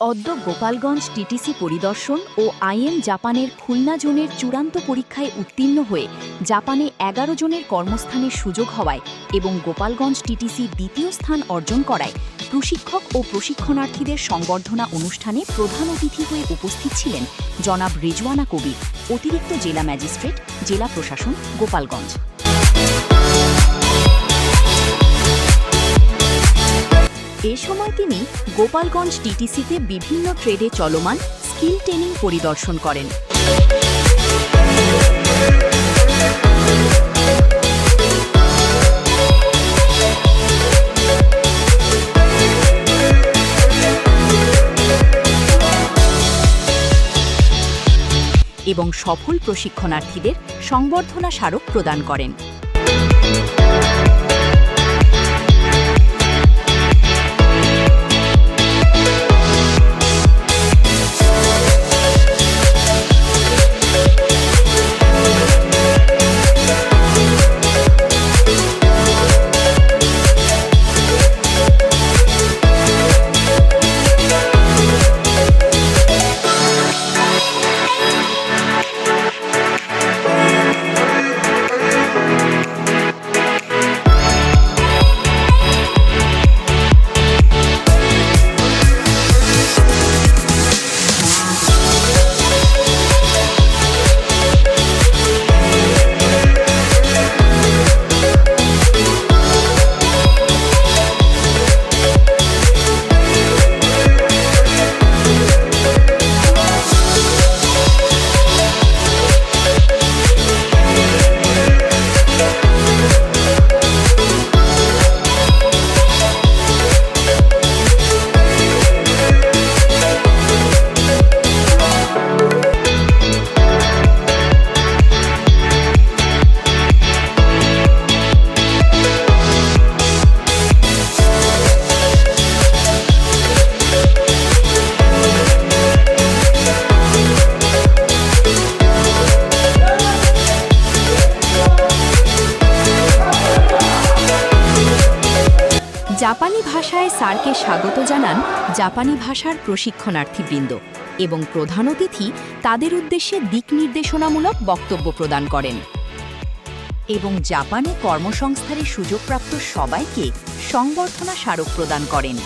অদ্য গোপালগঞ্জ টিটিসি পরিদর্শন ও আইএম জাপানের খুলনা জোনের চূড়ান্ত পরীক্ষায় উত্তীর্ণ হয়ে জাপানে ১১ জনের কর্মস্থানের সুযোগ হওয়ায় এবং গোপালগঞ্জ টিটিসি দ্বিতীয় স্থান অর্জন করায় প্রশিক্ষক ও প্রশিক্ষণার্থীদের সংবর্ধনা অনুষ্ঠানে প্রধান অতিথি হয়ে উপস্থিত ছিলেন জনাব রেজওয়ানা কবির, অতিরিক্ত জেলা ম্যাজিস্ট্রেট, জেলা প্রশাসন, গোপালগঞ্জ। এ সময় তিনি গোপালগঞ্জ টিটিসিতে বিভিন্ন ট্রেডে চলমান স্কিল ট্রেনিং পরিদর্শন করেন। এবং সফল প্রশিক্ষণার্থীদের সংবর্ধনা স্মারক প্রদান করেন। জাপানি ভাষায় স্যারকে স্বাগত জানান জাপানি ভাষার প্রশিক্ষণার্থীবৃন্দ এবং প্রধান অতিথি তাদের উদ্দেশ্যে দিক নির্দেশনামূলক বক্তব্য প্রদান করেন এবং জাপানে কর্মসংস্থানের সুযোগপ্রাপ্ত সবাইকে সংবর্ধনা স্মারক প্রদান করেন।